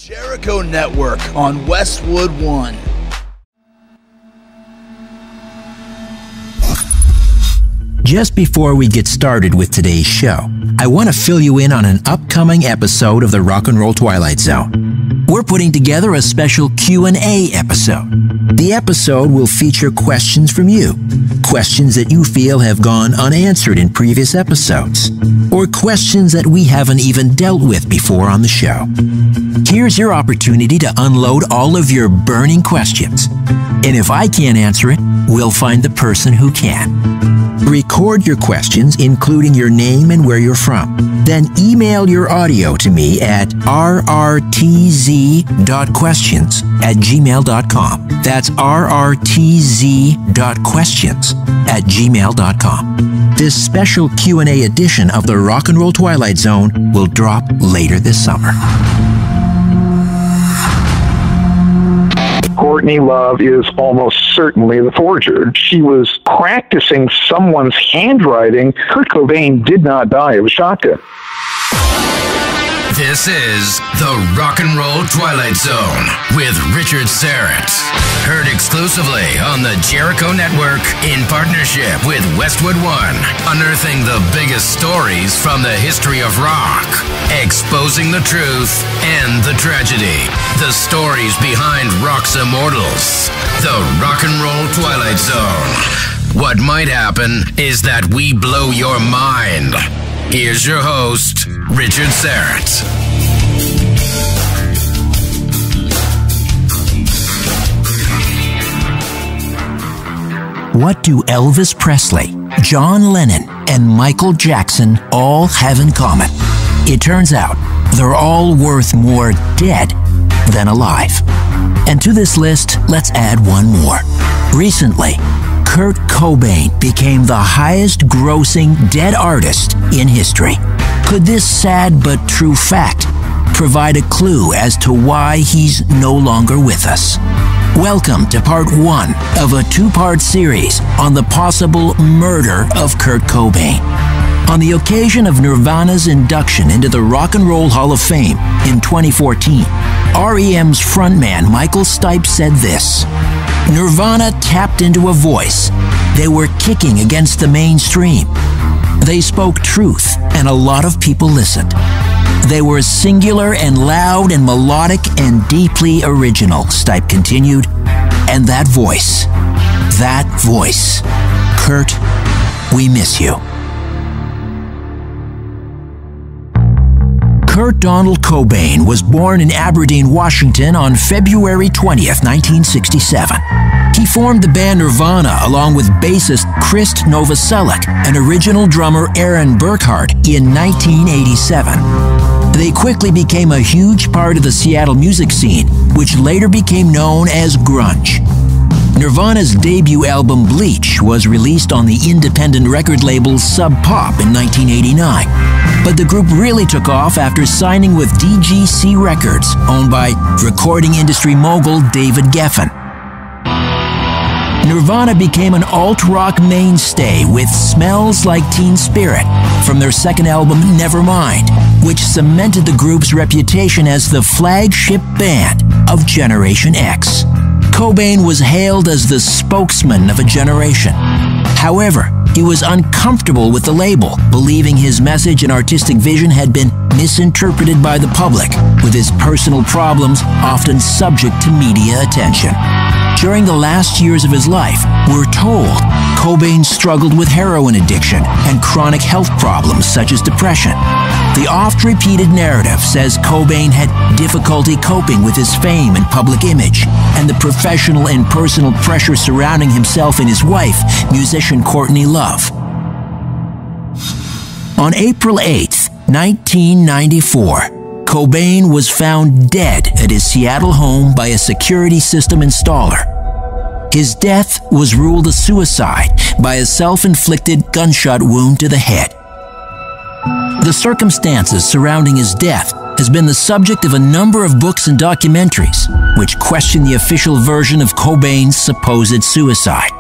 Jericho Network on Westwood One. Just before we get started with today's show, I want to fill you in on an upcoming episode of the Rock and Roll Twilight Zone. We're putting together a special Q&A episode. The episode will feature questions from you, questions that you feel have gone unanswered in previous episodes, or questions that we haven't even dealt with before on the show. Here's your opportunity to unload all of your burning questions. And if I can't answer it, we'll find the person who can. Record your questions, including your name and where you're from. Then email your audio to me at rrtz.questions@gmail.com. That's rrtz.questions@gmail.com. This special Q&A edition of the Rock and Roll Twilight Zone will drop later this summer. Courtney Love is almost certainly the forger. She was practicing someone's handwriting. Kurt Cobain did not die of a shotgun. This is the Rock and Roll Twilight Zone with Richard Serrett. Heard exclusively on the Jericho Network in partnership with Westwood One. Unearthing the biggest stories from the history of rock. Exposing the truth and the tragedy. The stories behind rock's immortals. The Rock and Roll Twilight Zone. What might happen is that we blow your mind. Here's your host, Richard Serrett. What do Elvis Presley, John Lennon, and Michael Jackson all have in common? It turns out they're all worth more dead than alive. And to this list, let's add one more. Recently, Kurt Cobain became the highest-grossing dead artist in history. Could this sad but true fact provide a clue as to why he's no longer with us? Welcome to part one of a two-part series on the possible murder of Kurt Cobain. On the occasion of Nirvana's induction into the Rock and Roll Hall of Fame in 2014, REM's frontman Michael Stipe said this: "Nirvana tapped into a voice. They were kicking against the mainstream. They spoke truth, and a lot of people listened. They were singular and loud and melodic and deeply original," Stipe continued. "And that voice, Kurt, we miss you." Kurt Donald Cobain was born in Aberdeen, Washington on February 20th, 1967. He formed the band Nirvana along with bassist Chris Novoselic and original drummer Aaron Burkhart in 1987. They quickly became a huge part of the Seattle music scene, which later became known as grunge. Nirvana's debut album Bleach was released on the independent record label Sub Pop in 1989. But the group really took off after signing with DGC Records, owned by recording industry mogul David Geffen. Nirvana became an alt-rock mainstay with Smells Like Teen Spirit from their second album Nevermind, which cemented the group's reputation as the flagship band of Generation X. Cobain was hailed as the spokesman of a generation. However, he was uncomfortable with the label, believing his message and artistic vision had been misinterpreted by the public, with his personal problems often subject to media attention. During the last years of his life, we're told Cobain struggled with heroin addiction and chronic health problems such as depression. The oft-repeated narrative says Cobain had difficulty coping with his fame and public image, and the professional and personal pressure surrounding himself and his wife, musician Courtney Love. On April 8th, 1994, Cobain was found dead at his Seattle home by a security system installer. His death was ruled a suicide by a self-inflicted gunshot wound to the head. The circumstances surrounding his death has been the subject of a number of books and documentaries, which question the official version of Cobain's supposed suicide.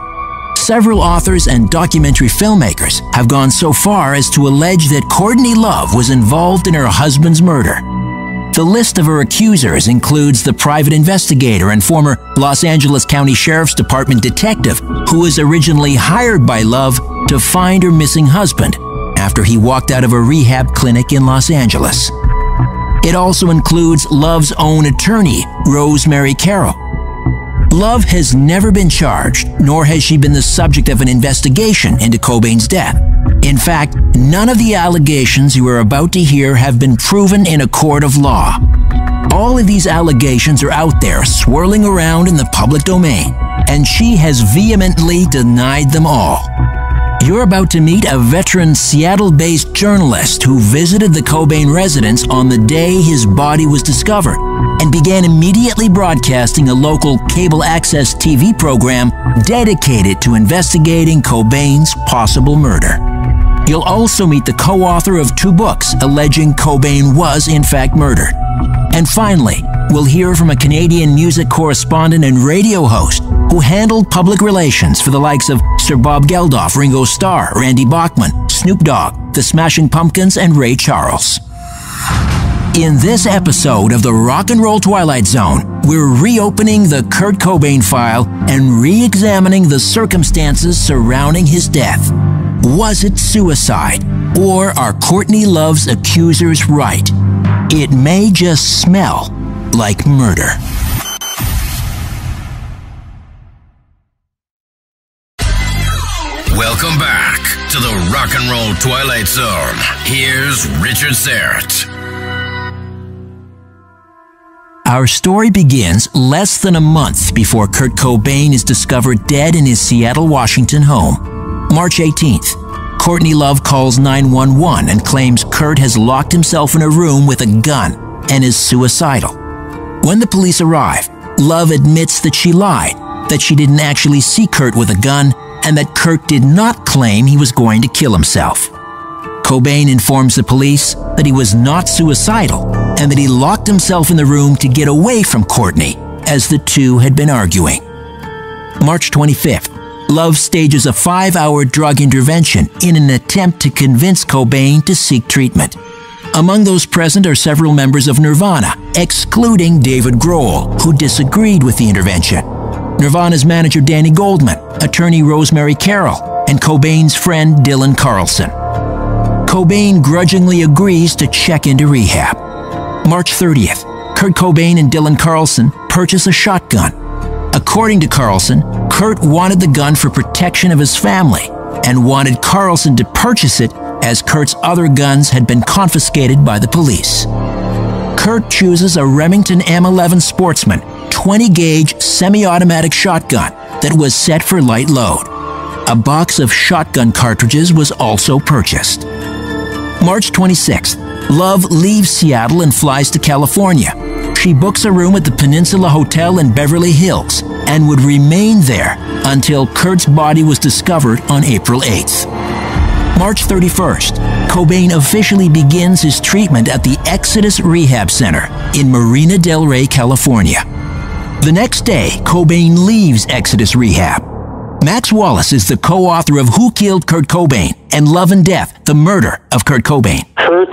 Several authors and documentary filmmakers have gone so far as to allege that Courtney Love was involved in her husband's murder. The list of her accusers includes the private investigator and former Los Angeles County Sheriff's Department detective who was originally hired by Love to find her missing husband after he walked out of a rehab clinic in Los Angeles. It also includes Love's own attorney, Rosemary Carroll. Love has never been charged, nor has she been the subject of an investigation into Cobain's death. In fact, none of the allegations you are about to hear have been proven in a court of law. All of these allegations are out there swirling around in the public domain, and she has vehemently denied them all. You're about to meet a veteran Seattle-based journalist who visited the Cobain residence on the day his body was discovered and began immediately broadcasting a local cable access TV program dedicated to investigating Cobain's possible murder. You'll also meet the co-author of 2 books alleging Cobain was in fact murdered. And finally, we'll hear from a Canadian music correspondent and radio host who handled public relations for the likes of Sir Bob Geldof, Ringo Starr, Randy Bachman, Snoop Dogg, the Smashing Pumpkins, and Ray Charles. In this episode of the Rock and Roll Twilight Zone, we're reopening the Kurt Cobain file and re-examining the circumstances surrounding his death. Was it suicide, or are Courtney Love's accusers right? It may just smell like murder. Welcome back to the Rock and Roll Twilight Zone. Here's Richard Serrett. Our story begins less than a month before Kurt Cobain is discovered dead in his Seattle, Washington home. March 18th, Courtney Love calls 911 and claims Kurt has locked himself in a room with a gun and is suicidal. When the police arrive, Love admits that she lied, that she didn't actually see Kurt with a gun, and that Kurt did not claim he was going to kill himself. Cobain informs the police that he was not suicidal and that he locked himself in the room to get away from Courtney, as the two had been arguing. March 25th, Love stages a 5-hour drug intervention in an attempt to convince Cobain to seek treatment. Among those present are several members of Nirvana, excluding David Grohl, who disagreed with the intervention. Nirvana's manager Danny Goldman, attorney Rosemary Carroll, and Cobain's friend Dylan Carlson. Cobain grudgingly agrees to check into rehab. March 30th, Kurt Cobain and Dylan Carlson purchase a shotgun. According to Carlson, Kurt wanted the gun for protection of his family and wanted Carlson to purchase it as Kurt's other guns had been confiscated by the police. Kurt chooses a Remington M11 Sportsman 20-gauge semi-automatic shotgun that was set for light load. A box of shotgun cartridges was also purchased. March 26th, Love leaves Seattle and flies to California. She books a room at the Peninsula Hotel in Beverly Hills and would remain there until Kurt's body was discovered on April 8th. March 31st, Cobain officially begins his treatment at the Exodus Rehab Center in Marina del Rey, California. The next day, Cobain leaves Exodus Rehab. Max Wallace is the co-author of Who Killed Kurt Cobain and Love and Death, The Murder of Kurt Cobain. Kurt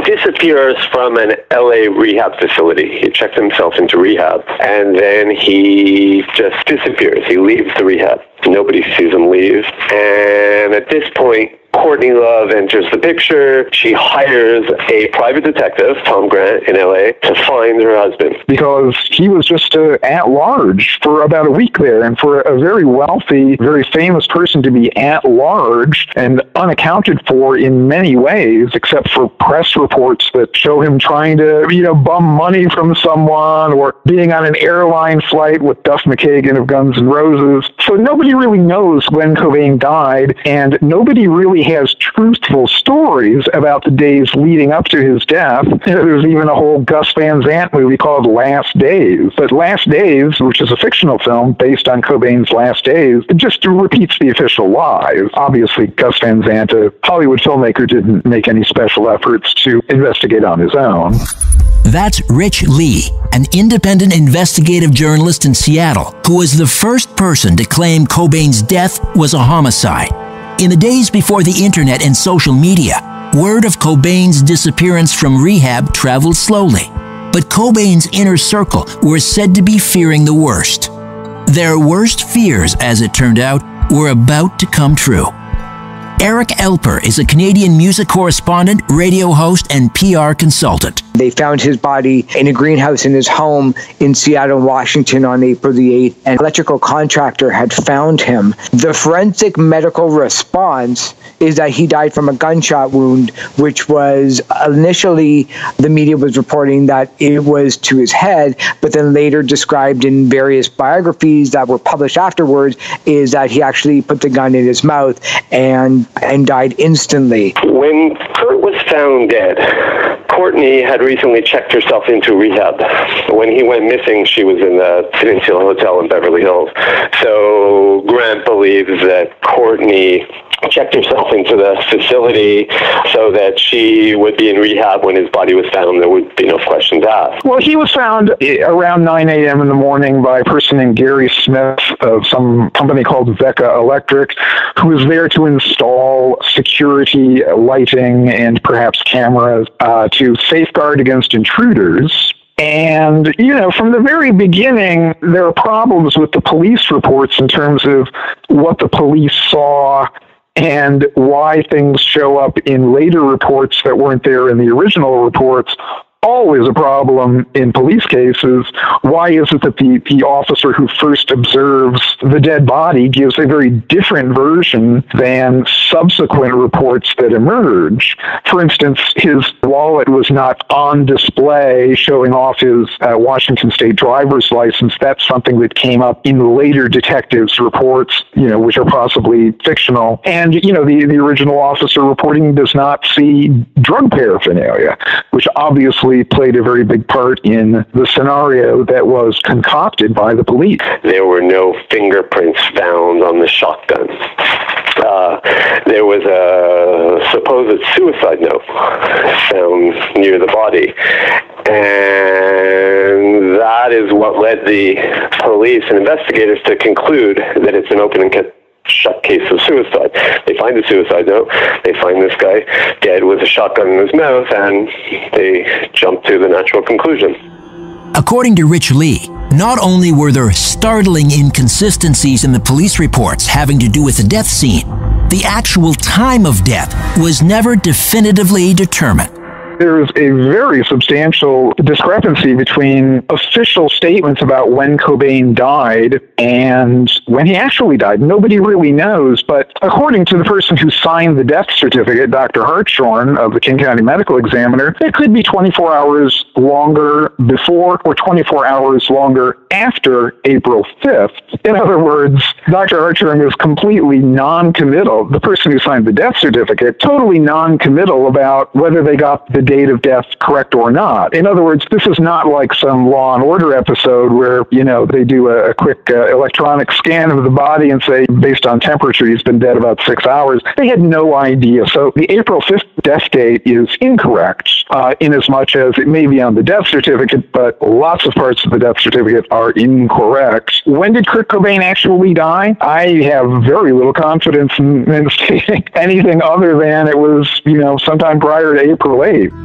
disappears from an LA rehab facility. He checks himself into rehab, and then he just disappears. He leaves the rehab. Nobody sees him leave. And at this point, Courtney Love enters the picture. She hires a private detective, Tom Grant, in LA, to find her husband. Because he was just at large for about a week there. And for a very wealthy, very famous person to be at large and unaccounted for in many ways, except for press reports that show him trying to, bum money from someone or being on an airline flight with Duff McKagan of Guns N' Roses. So nobody really knows when Cobain died, and nobody really has truthful stories about the days leading up to his death. There's even a whole Gus Van Sant movie called Last Days. But Last Days, which is a fictional film based on Cobain's last days, it just repeats the official lies. Obviously, Gus Van Sant, a Hollywood filmmaker, didn't make any special efforts to investigate on his own. That's Rich Lee, an independent investigative journalist in Seattle, who was the first person to claim Cobain's death was a homicide. In the days before the internet and social media, word of Cobain's disappearance from rehab traveled slowly. but Cobain's inner circle were said to be fearing the worst. Their worst fears, as it turned out, were about to come true. Eric Elper is a Canadian music correspondent, radio host, and PR consultant. They found his body in a greenhouse in his home in Seattle, Washington on April the 8th. An electrical contractor had found him. The forensic medical response is that he died from a gunshot wound, which was initially, the media was reporting that it was to his head, but then later described in various biographies that were published afterwards is that he actually put the gun in his mouth and died instantly. When Kurt was found dead, Courtney had recently checked herself into rehab. When he went missing, she was in the Peninsula Hotel in Beverly Hills. So Grant believes that Courtney checked herself into the facility so that she would be in rehab when his body was found. There would be no questions asked. Well, he was found around 9 a.m. in the morning by a person named Gary Smith of some company called Vecca Electric, who was there to install security lighting and perhaps cameras to safeguard against intruders. And, you know, from the very beginning, there are problems with the police reports in terms of what the police saw and why things show up in later reports that weren't there in the original reports. Always a problem in police cases. Why is it that the officer who first observes the dead body gives a very different version than subsequent reports that emerge? For instance, his wallet was not on display showing off his Washington State driver's license. That's something that came up in later detectives' reports, you know, which are possibly fictional. And, you know, the original officer reporting does not see drug paraphernalia, which obviously played a very big part in the scenario that was concocted by the police. There were no fingerprints found on the shotgun. There was a supposed suicide note found near the body. And that is what led the police and investigators to conclude that it's an open and shut case of suicide. They find a suicide note, they find this guy dead with a shotgun in his mouth, and they jump to the natural conclusion. According to Rich Lee, not only were there startling inconsistencies in the police reports having to do with the death scene, the actual time of death was never definitively determined. There's a very substantial discrepancy between official statements about when Cobain died and when he actually died. Nobody really knows, but according to the person who signed the death certificate, Dr. Hartshorn of the King County Medical Examiner, it could be 24 hours longer before or 24 hours longer after April 5th. In other words, Dr. Hartshorn was completely non-committal. The person who signed the death certificate, totally non-committal about whether they got the date of death correct or not. In other words, this is not like some Law and Order episode where, you know, they do a quick electronic scan of the body and say, based on temperature, he's been dead about 6 hours. They had no idea. So the April 5th death date is incorrect in as much as it may be on the death certificate, but lots of parts of the death certificate are incorrect. When did Kurt Cobain actually die? I have very little confidence in stating anything other than it was, you know, sometime prior to April 8th.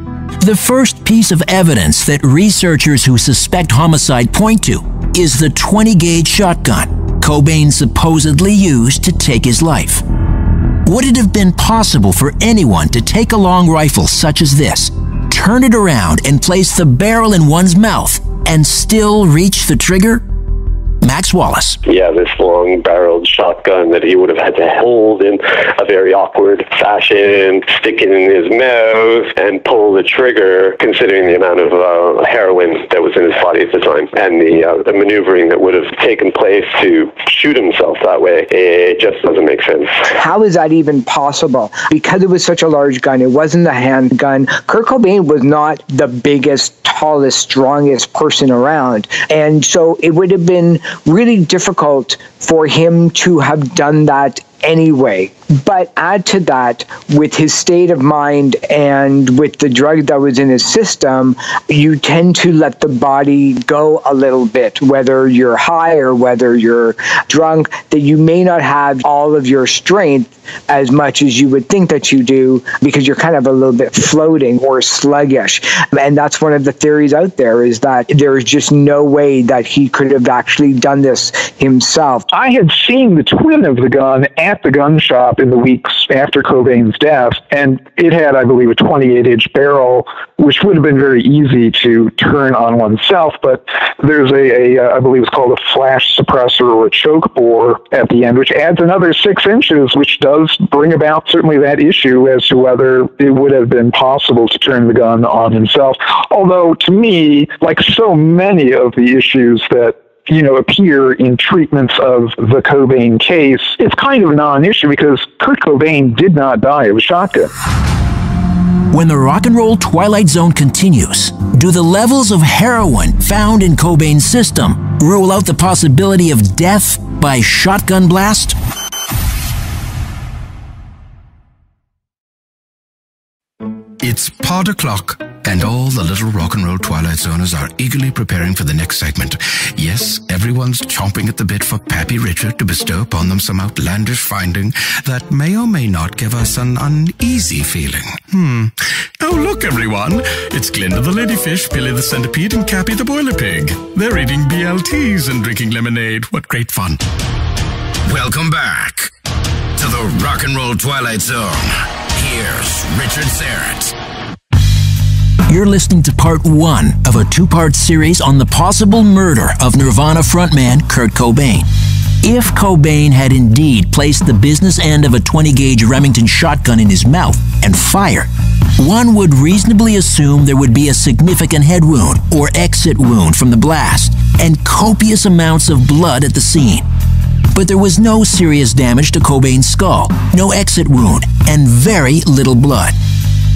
The first piece of evidence that researchers who suspect homicide point to is the 20-gauge shotgun Cobain supposedly used to take his life. Would it have been possible for anyone to take a long rifle such as this, turn it around and place the barrel in one's mouth and still reach the trigger? Max Wallace. Yeah, this long-barreled shotgun that he would have had to hold in a very awkward fashion, stick it in his mouth, and pull the trigger, considering the amount of heroin that was in his body at the time, and the maneuvering that would have taken place to shoot himself that way. It just doesn't make sense. How is that even possible? Because it was such a large gun, it wasn't a handgun. Kurt Cobain was not the biggest, tallest, strongest person around, and so it would have been really difficult for him to have done that anyway. But add to that, with his state of mind and with the drug that was in his system, you tend to let the body go a little bit, whether you're high or whether you're drunk, that you may not have all of your strength as much as you would think that you do, because you're kind of a little bit floating or sluggish. And that's one of the theories out there, is that there is just no way that he could have actually done this himself. I had seen the twin of the gun at the gun shop in the weeks after Cobain's death, and it had, I believe, a 28-inch barrel, which would have been very easy to turn on oneself, but there's I believe it's called a flash suppressor or a choke bore at the end, which adds another 6 inches, which does bring about certainly that issue as to whether it would have been possible to turn the gun on himself. Although, to me, like so many of the issues that appear in treatments of the Cobain case, it's kind of a non-issue because Kurt Cobain did not die of a shotgun. When the Rock and Roll Twilight Zone continues, do the levels of heroin found in Cobain's system rule out the possibility of death by shotgun blast? It's pod o'clock, and all the little Rock and Roll Twilight Zoners are eagerly preparing for the next segment. Yes, everyone's chomping at the bit for Pappy Richard to bestow upon them some outlandish finding that may or may not give us an uneasy feeling. Oh, look, everyone. It's Glinda the Ladyfish, Billy the Centipede, and Cappy the Boiler Pig. They're eating BLTs and drinking lemonade. What great fun. Welcome back to the Rock and Roll Twilight Zone. Here's Richard Serrett. You're listening to part 1 of a 2-part series on the possible murder of Nirvana frontman Kurt Cobain. If Cobain had indeed placed the business end of a 20-gauge Remington shotgun in his mouth and fired, one would reasonably assume there would be a significant head wound or exit wound from the blast and copious amounts of blood at the scene. But there was no serious damage to Cobain's skull, no exit wound, and very little blood.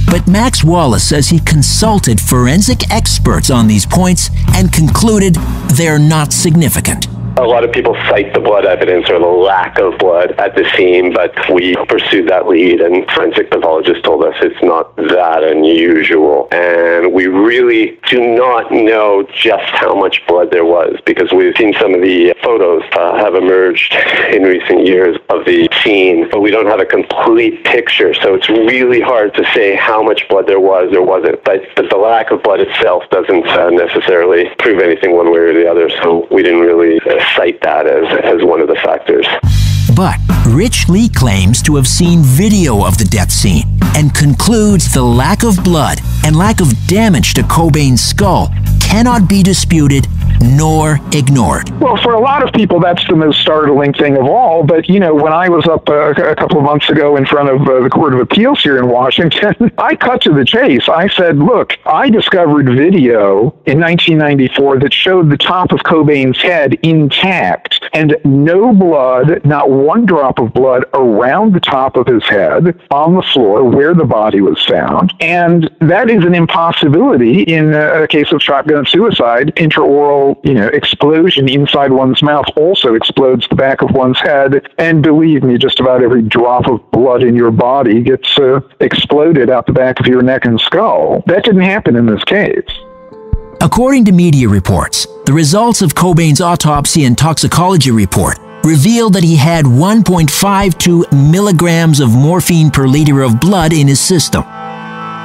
But Max Wallace says he consulted forensic experts on these points and concluded they're not significant. A lot of people cite the blood evidence or the lack of blood at the scene, but we pursued that lead, and forensic pathologists told us it's not that unusual. And we really do not know just how much blood there was, because we've seen some of the photos have emerged in recent years of the scene, but we don't have a complete picture, so it's really hard to say how much blood there was or wasn't. But the lack of blood itself doesn't necessarily prove anything one way or the other, so we didn't really cite that as one of the factors. But Rich Lee claims to have seen video of the death scene and concludes the lack of blood and lack of damage to Cobain's skull cannot be disputed nor ignored. Well, for a lot of people, that's the most startling thing of all. But, when I was up a couple of months ago in front of the Court of Appeals here in Washington, I cut to the chase. I said, look, I discovered video in 1994 that showed the top of Cobain's head intact and no blood, not one drop of blood around the top of his head on the floor where the body was found. And that is an impossibility in a case of shotgun suicide. Intraoral explosion inside one's mouth also explodes the back of one's head. And believe me, just about every drop of blood in your body gets exploded out the back of your neck and skull. That didn't happen in this case. According to media reports, the results of Cobain's autopsy and toxicology report revealed that he had 1.52 milligrams of morphine per liter of blood in his system.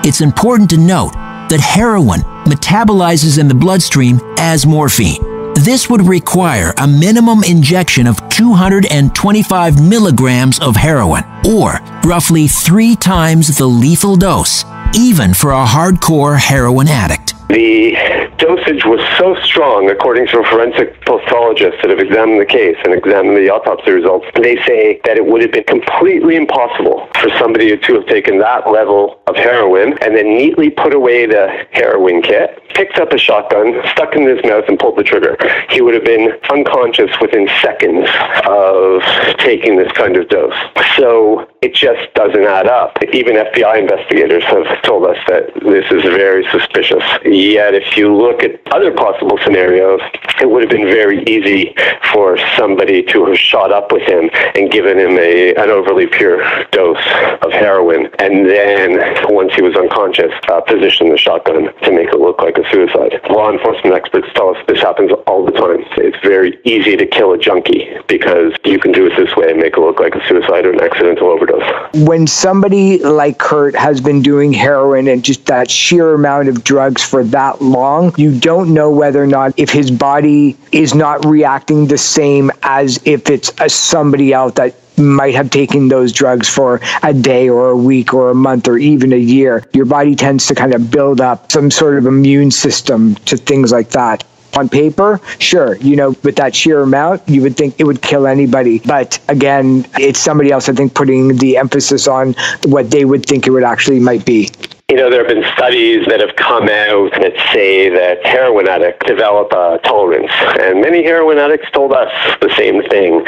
It's important to note that heroin metabolizes in the bloodstream as morphine. This would require a minimum injection of 225 milligrams of heroin, or roughly 3 times the lethal dose, even for a hardcore heroin addict. The dosage was so strong, according to forensic pathologists that have examined the case and examined the autopsy results, they say that it would have been completely impossible for somebody to have taken that level of heroin and then neatly put away the heroin kit, picked up a shotgun, stuck it in his mouth, and pulled the trigger. He would have been unconscious within seconds of taking this kind of dose. So it just doesn't add up. Even FBI investigators have told us that this is very suspicious. Yet, if you look at other possible scenarios, it would have been very easy for somebody to have shot up with him and given him an overly pure dose of heroin, and then, once he was unconscious, position the shotgun to make it look like a suicide. Law enforcement experts tell us this happens all the time. It's very easy to kill a junkie because you can do it this way and make it look like a suicide or an accidental overdose. When somebody like Kurt has been doing heroin and just that sheer amount of drugs for that long, you don't know whether or not if his body is not reacting the same as if it's somebody else that might have taken those drugs for a day or a week or a month or even a year. Your body tends to kind of build up some sort of immune system to things like that. On paper, sure, with that sheer amount, you would think it would kill anybody. But again, it's somebody else, I think, putting the emphasis on what they would think it would actually might be. There have been studies that have come out that say that heroin addicts develop a tolerance. And many heroin addicts told us the same thing,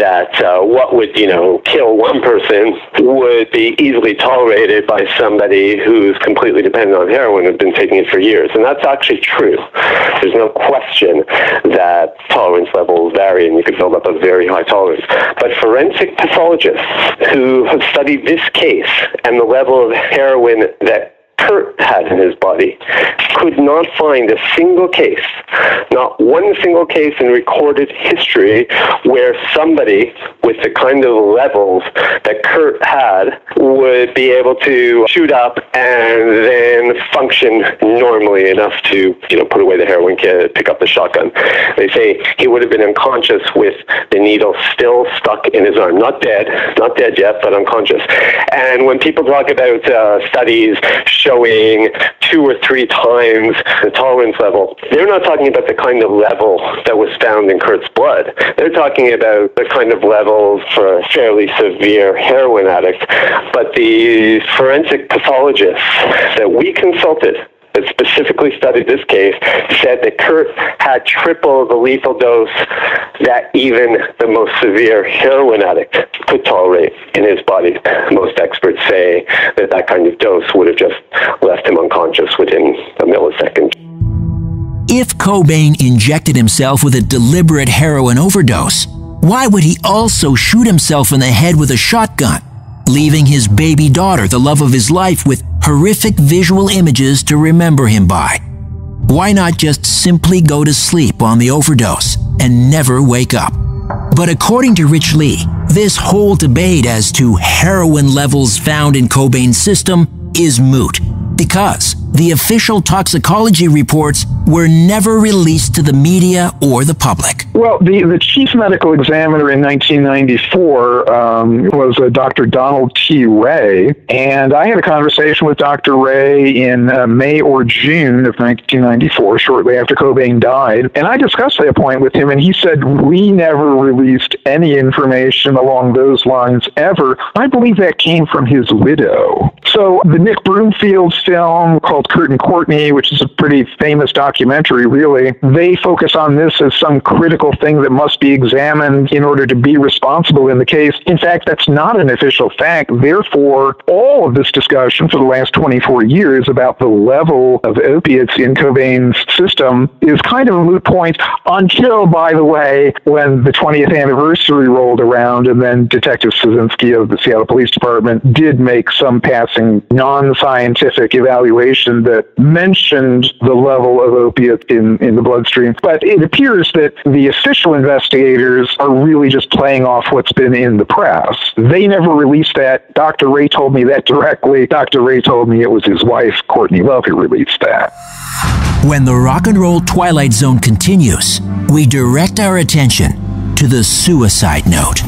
that what would, kill one person would be easily tolerated by somebody who's completely dependent on heroin and been taking it for years. And that's actually true. There's no question that tolerance levels vary and you can build up a very high tolerance. But forensic pathologists who have studied this case and the level of heroin that Kurt had in his body could not find a single case, not one single case in recorded history where somebody with the kind of levels that Kurt had would be able to shoot up and then function normally enough to, put away the heroin kit, pick up the shotgun. They say he would have been unconscious with the needle still stuck in his arm. Not dead yet, but unconscious. And when people talk about studies showing 2 or 3 times the tolerance level, they're not talking about the kind of level that was found in Kurt's blood. They're talking about the kind of levels for a fairly severe heroin addict. But the forensic pathologists that we consulted that specifically studied this case said that Kurt had triple the lethal dose that even the most severe heroin addict could tolerate in his body. Most experts say that kind of dose would have just left him unconscious within a millisecond. If Cobain injected himself with a deliberate heroin overdose, why would he also shoot himself in the head with a shotgun, leaving his baby daughter, the love of his life, with horrific visual images to remember him by? Why not just simply go to sleep on the overdose and never wake up? But according to Rich Lee, this whole debate as to heroin levels found in Cobain's system is moot, because the official toxicology reports were never released to the media or the public. Well, the chief medical examiner in 1994 was Dr. Donald T. Ray, and I had a conversation with Dr. Ray in May or June of 1994, shortly after Cobain died, and I discussed that point with him, and he said, we never released any information along those lines ever. I believe that came from his widow. So the Nick Broomfield film called Kurt and Courtney, which is a pretty famous documentary, really, they focus on this as some critical thing that must be examined in order to be responsible in the case. In fact, that's not an official fact. Therefore, all of this discussion for the last 24 years about the level of opiates in Cobain's system is kind of a moot point until, by the way, when the 20th anniversary rolled around and then Detective Szynski of the Seattle Police Department did make some passing non-scientific evaluation that mentioned the level of opiate in the bloodstream. But it appears that the official investigators are really just playing off what's been in the press. They never released that. Dr. Ray told me that directly. Dr. Ray told me it was his wife, Courtney Love, who released that. When the Rock and Roll Twilight Zone continues, we direct our attention to the suicide note.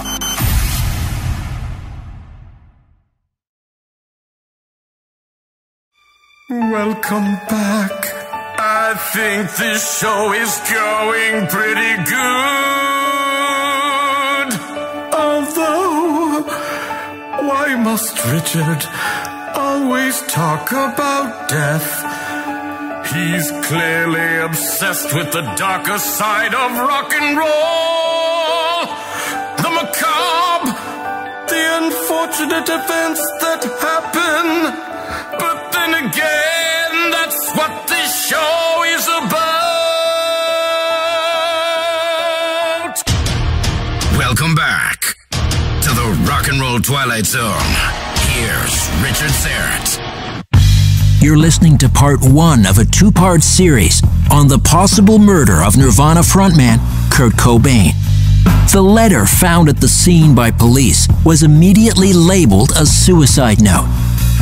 Welcome back. I think this show is going pretty good. Although, why must Richard always talk about death? He's clearly obsessed with the darker side of rock and roll. The macabre, the unfortunate events that happen. But then again, that's what this show is about. Welcome back to the Rock and Roll Twilight Zone. Here's Richard Serrett. You're listening to part 1 of a 2-part series on the possible murder of Nirvana frontman Kurt Cobain. The letter found at the scene by police was immediately labeled a suicide note.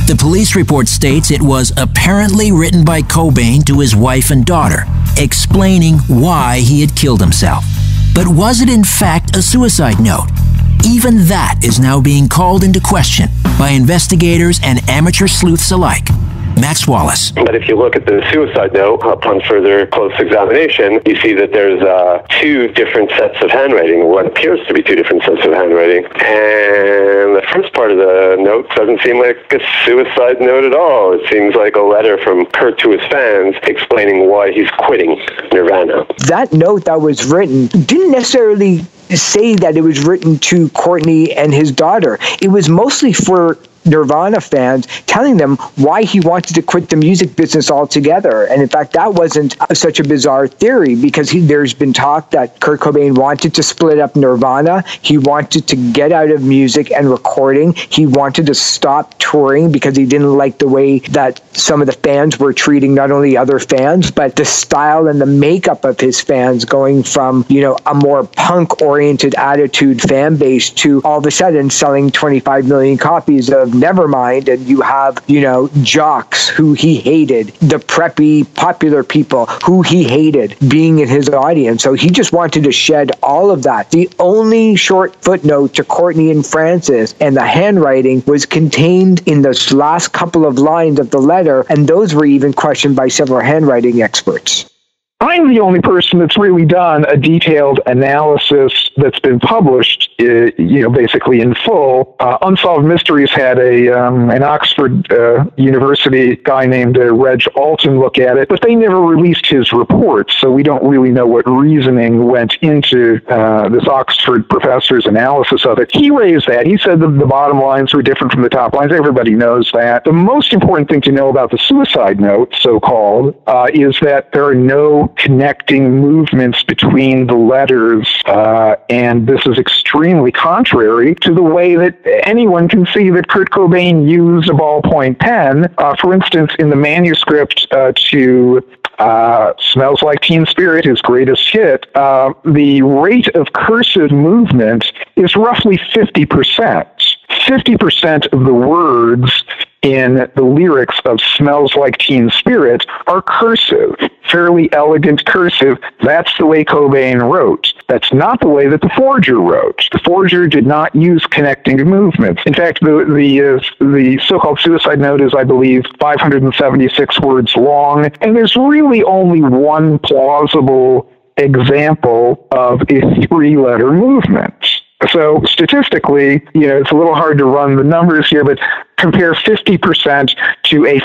The police report states it was apparently written by Cobain to his wife and daughter, explaining why he had killed himself. But was it in fact a suicide note? Even that is now being called into question by investigators and amateur sleuths alike. Max Wallace. But if you look at the suicide note, upon further close examination, you see that there's 2 different sets of handwriting, what appears to be 2 different sets of handwriting. And the first part of the note doesn't seem like a suicide note at all. It seems like a letter from Kurt to his fans explaining why he's quitting Nirvana. That note that was written didn't necessarily say that it was written to Courtney and his daughter. It was mostly for Nirvana fans, telling them why he wanted to quit the music business altogether. And in fact, that wasn't such a bizarre theory, because there's been talk that Kurt Cobain wanted to split up Nirvana. He wanted to get out of music and recording. He wanted to stop touring because he didn't like the way that some of the fans were treating not only other fans, but the style and the makeup of his fans, going from, a more punk-oriented attitude fan base to all of a sudden selling 25 million copies of Nevermind, and you have, jocks who he hated, the preppy, popular people who he hated being in his audience. So he just wanted to shed all of that. The only short footnote to Courtney and Francis and the handwriting was contained in those last couple of lines of the letter, and those were even questioned by several handwriting experts. I'm the only person that's really done a detailed analysis that's been published, basically in full. Unsolved Mysteries had an Oxford University guy named Reg Alton look at it, but they never released his report, so we don't really know what reasoning went into this Oxford professor's analysis of it. He raised that. He said that the bottom lines were different from the top lines. Everybody knows that. The most important thing to know about the suicide note, so-called, is that there are no connecting movements between the letters, and this is extremely contrary to the way that anyone can see that Kurt Cobain used a ballpoint pen. For instance, in the manuscript to Smells Like Teen Spirit, his greatest hit, the rate of cursive movement is roughly 50%. 50% of the words in the lyrics of Smells Like Teen Spirit are cursive, fairly elegant cursive. That's the way Cobain wrote. That's not the way that the forger wrote. The forger did not use connecting movements. In fact, the so-called suicide note is, I believe, 576 words long, and there's really only one plausible example of a 3-letter movement. So statistically, it's a little hard to run the numbers here, but compare 50% to a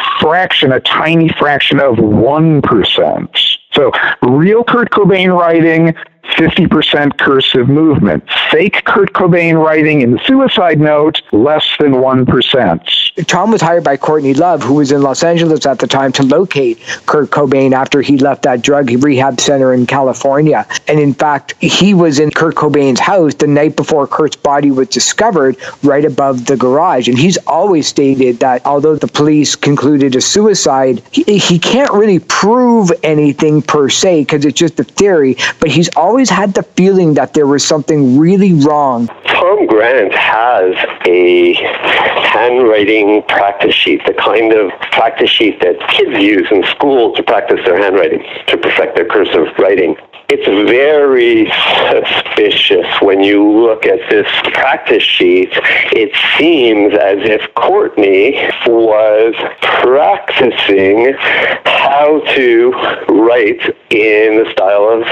tiny fraction of 1%. So real Kurt Cobain writing, 50% cursive movement. Fake Kurt Cobain writing in the suicide note, less than 1%. Tom was hired by Courtney Love, who was in Los Angeles at the time, to locate Kurt Cobain after he left that drug rehab center in California. And in fact, he was in Kurt Cobain's house the night before Kurt's body was discovered, right above the garage. And he's always stated that although the police concluded a suicide, he can't really prove anything per se, because it's just a theory, but he's always had the feeling that there was something really wrong. Tom Grant has a handwriting practice sheet, the kind of practice sheet that kids use in school to practice their handwriting, to perfect their cursive writing. It's very suspicious when you look at this practice sheet. It seems as if Courtney was practicing how to write in the style of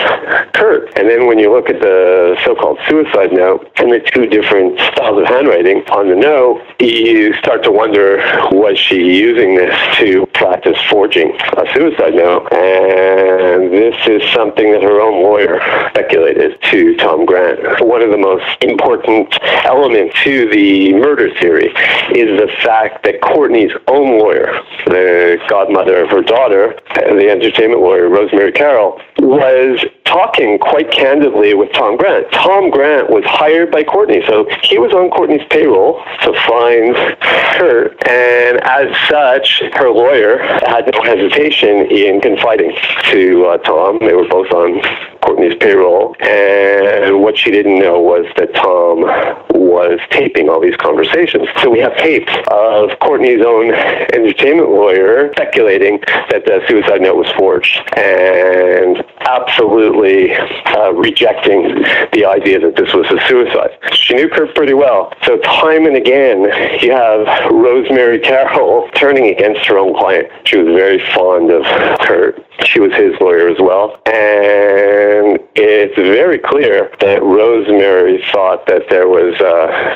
Kurt. And then when you look at the so-called suicide note and the two different styles of handwriting on the note, you start to wonder, was she using this to practice forging a suicide note? And this is something that her own lawyer speculated to Tom Grant. One of the most important elements to the murder theory is the fact that Courtney's own lawyer, the godmother of her daughter, the entertainment lawyer, Rosemary Carroll, was talking quite candidly with Tom Grant. Tom Grant was hired by Courtney, so he was on Courtney's payroll to find her, and as such, her lawyer had no hesitation in confiding to Tom. They were both on Courtney's payroll, and what she didn't know was that Tom was taping all these conversations. So we have tapes of Courtney's own entertainment lawyer speculating that the suicide note was forged, and absolutely rejecting the idea that this was a suicide. She knew Kurt pretty well. So time and again, you have Rosemary Carroll turning against her own client. She was very fond of Kurt. She was his lawyer as well. And it's very clear that Rosemary thought that there was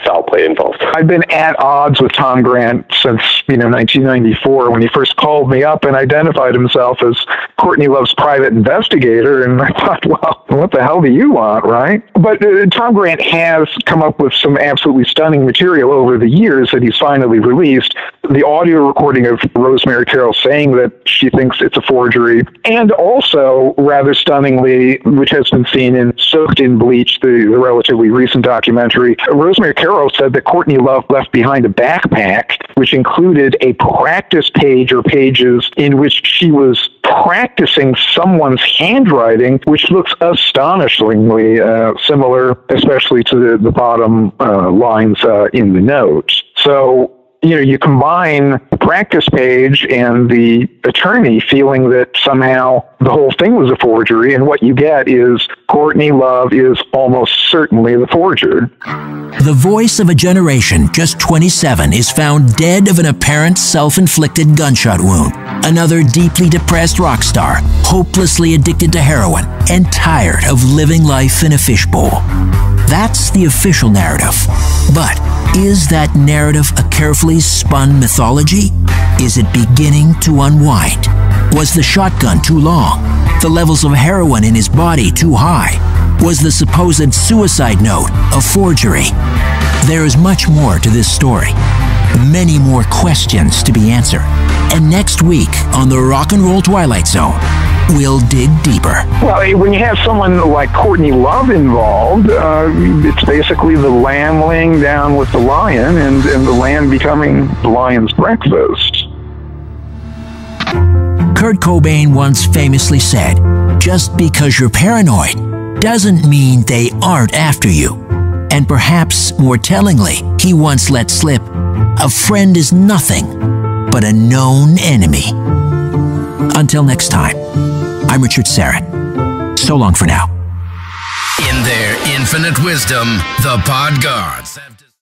foul play involved. I've been at odds with Tom Grant since 1994 when he first called me up and identified himself as Courtney Love's private investigator, and I thought, well, what the hell do you want, right? But Tom Grant has come up with some absolutely stunning material over the years that he's finally released. The audio recording of Rosemary Carroll saying that she thinks it's a forgery, and also, rather stunningly, which has been seen in Soaked in Bleach, the relatively recent documentary, Rosemary Carroll said that Courtney Love left behind a backpack which included a practice page or pages in which she was practicing someone's handwriting, which looks astonishingly similar, especially to the bottom lines in the note. So, you combine the practice page and the attorney feeling that somehow the whole thing was a forgery, and what you get is Courtney Love is almost certainly the forger. The voice of a generation, just 27, is found dead of an apparent self-inflicted gunshot wound. Another deeply depressed rock star, hopelessly addicted to heroin and tired of living life in a fishbowl. That's the official narrative. But is that narrative a carefully spun mythology? Is it beginning to unwind? Was the shotgun too long? The levels of heroin in his body too high? Was the supposed suicide note a forgery? There is much more to this story. Many more questions to be answered. And next week on the Rock and Roll Twilight Zone, we'll dig deeper. Well, when you have someone like Courtney Love involved, it's basically the lamb laying down with the lion and the lamb becoming the lion's breakfast. Kurt Cobain once famously said, "Just because you're paranoid doesn't mean they aren't after you." And perhaps more tellingly, he once let slip, "A friend is nothing but a known enemy." Until next time, I'm Richard Serrett. So long for now. In their infinite wisdom, the pod gods have